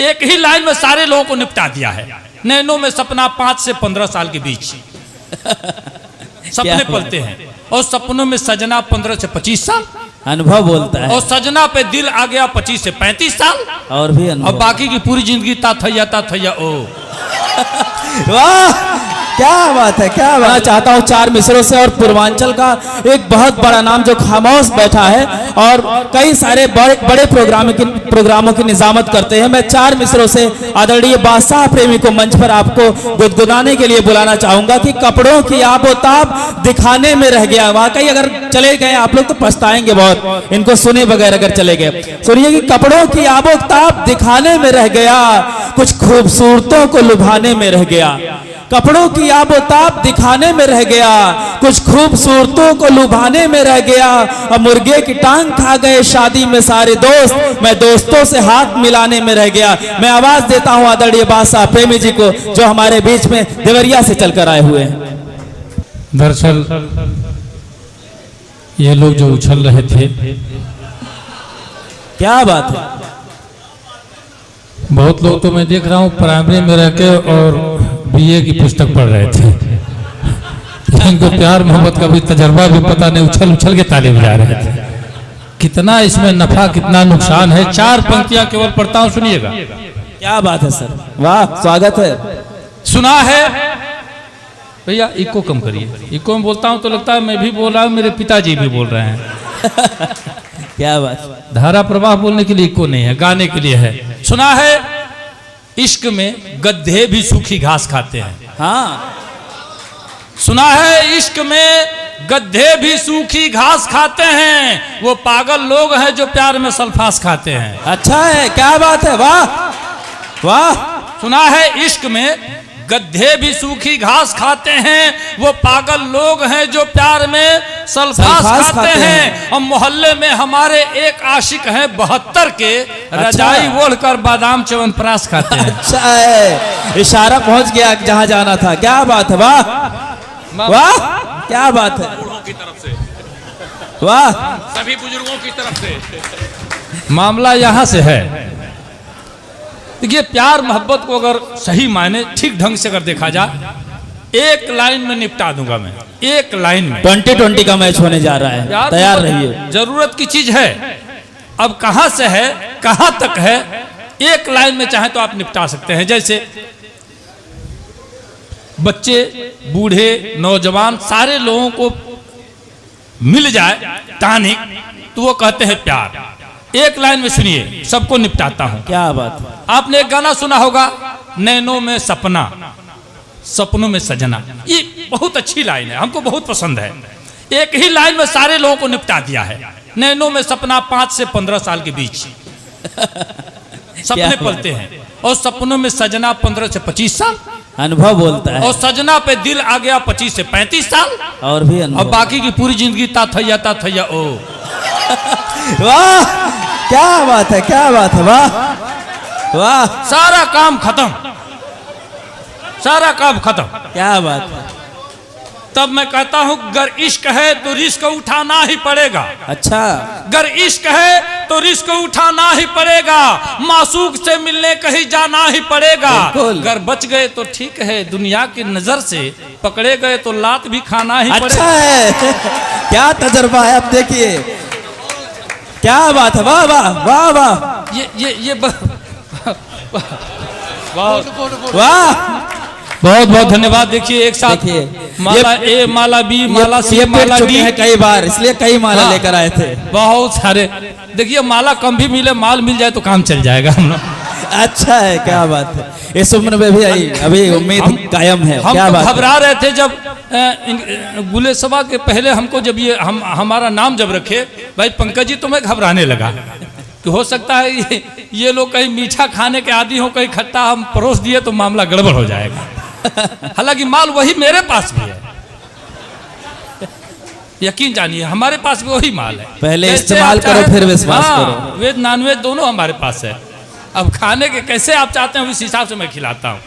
एक ही लाइन में सारे लोगों को निपटा दिया है। नैनों में सपना 5 से 15 साल के बीच सपने पलते हैं, और सपनों में सजना 15 से 25 साल अनुभव बोलता है, और सजना पे दिल आ गया 25 से 35 साल, और भी अनुभव। और बाकी की पूरी जिंदगी ताथैया ओ। वाह क्या बात है, क्या बात। चाहता हूँ 4 मिसरों से, और पूर्वांचल का एक बहुत बड़ा नाम जो खामोश बैठा है और कई सारे बड़े प्रोग्रामों की निजामत करते हैं, मैं 4 मिसरों से आदरणीय बादशाह प्रेमी को मंच पर आपको गुदगुदाने के लिए बुलाना चाहूंगा कि कपड़ों की आबोताब दिखाने में रह गया। वाकई अगर चले गए आप लोग तो पछताएंगे बहुत, इनको सुने बगैर अगर चले गए। सुनिए कि कपड़ों की आबोताब दिखाने में रह गया, कुछ खूबसूरतों को लुभाने में रह गया। कपड़ों की आबोताब दिखाने में रह गया, कुछ खूबसूरतों को लुभाने में रह गया। और मुर्गे की टांग खा गए शादी में सारे दोस्त, मैं दोस्तों से हाथ मिलाने में रह गया। मैं आवाज देता हूं आदरणीय बादशाह प्रेमी जी को, जो हमारे बीच में देवरिया से चलकर आए हुए हैं। दरअसल ये लोग जो उछल रहे थे, क्या बात है, बहुत लोग तो मैं देख रहा हूँ प्राइमरी में रह के और बीए की पुस्तक पढ़ रहे थे, इनको प्यार मोहब्बत का भी तजर्बा भी पता नहीं, उछल उछल के ताली बजा रहे थे। कितना इसमें नफा कितना नुकसान है। 4 पंक्तियां केवल पढ़ता हूँ, सुनिएगा। क्या बात है सर, वाह स्वागत है। सुना है भैया, इको कम करिए, इको में बोलता हूँ तो लगता है मैं भी बोल रहा हूँ, मेरे पिताजी भी बोल रहे हैं। क्या बात। धारा प्रवाह बोलने के लिए इको नहीं है, गाने के लिए है। सुना है इश्क में गधे भी सूखी घास खाते हैं। हाँ सुना है इश्क में गधे भी सूखी घास खाते हैं, वो पागल लोग हैं जो प्यार में सल्फास खाते हैं। अच्छा है, क्या बात है, वाह वाह। सुना है इश्क में गधे भी सूखी घास खाते हैं, वो पागल लोग हैं जो प्यार में सल्फास खाते हैं। और मोहल्ले में हमारे एक आशिक हैं 72 के, रजाई ओढ़कर बादाम च्यवनप्राश खाते हैं। अच्छा है, इशारा पहुंच गया जहां जाना था। क्या बात है, वाह वाह, क्या बात है, की तरफ से, वाह, सभी बुजुर्गों की तरफ से मामला यहां से है। देखिए, प्यार मोहब्बत को अगर सही मायने ठीक ढंग से अगर देखा जाए, एक लाइन में निपटा दूंगा मैं, एक लाइन में। 2020 का मैच होने जा रहा है, तैयार रहिए। जरूरत की चीज है, अब कहां से है कहां तक है, एक लाइन में चाहे तो आप निपटा सकते हैं। जैसे बच्चे, बूढ़े, नौजवान, सारे लोगों को मिल जाए टॉनिक तो वो कहते हैं प्यार। एक लाइन में सुनिए, सबको निपटाता हूं। क्या बात है। आपने एक गाना सुना होगा, नैनों में सपना सपनों में सजना। ये बहुत अच्छी लाइन है, हमको बहुत पसंद है। एक ही लाइन में सारे लोगों को निपटा दिया है। नैनों में सपना 5 से 15 साल के बीच सपने पलते हैं, और सपनों में सजना 15 से 25 साल अनुभव बोलता है, और सजना पे दिल आ गया 25 से 35 साल, और भी अनुभव। और बाकी की पूरी जिंदगी ताथैया ओ। वाह क्या बात है, क्या बात है, वाह वाह, सारा काम खत्म, सारा काम खत्म। क्या बात है। तब मैं कहता हूं, अगर इश्क है तो रिस्क उठाना ही पड़ेगा। अच्छा, अगर इश्क है तो रिस्क उठाना ही पड़ेगा, मासूक से मिलने कहीं जाना ही पड़ेगा। अगर बच गए तो ठीक है, दुनिया की नजर से पकड़े गए तो लात भी खाना ही पड़ेगा। अच्छा है, क्या तजर्बा है। अब देखिए क्या बात है, वाह वाह वाह वाह, ये वाह, बहुत बहुत धन्यवाद। देखिए एक साथ माला ए, माला बी, माला सी, माला डी है कई बार, इसलिए कई माला लेकर आए थे, बहुत सारे। देखिए माला कम भी मिले, माल मिल जाए तो काम चल जाएगा हम लोग। अच्छा है, क्या बात है। इस उम्र में भी अभी उम्मीद कायम है। क्या बात। घबरा रहे थे जब गुले सभा के पहले हमको, जब ये हमारा नाम जब रखे भाई पंकज जी, तो मैं घबराने लगा कि हो सकता है ये लोग कहीं मीठा खाने के आदी हो, कहीं खट्टा हम परोस दिए तो मामला गड़बड़ हो जाएगा। हालांकि माल वही मेरे पास भी है, यकीन जानिए हमारे पास भी वही माल है। पहले इस्तेमाल करो फिर विश्वास करो। वेज नॉन वेज दोनों हमारे पास है। अब खाने के कैसे आप चाहते हैं उस हिसाब से मैं खिलाता हूँ।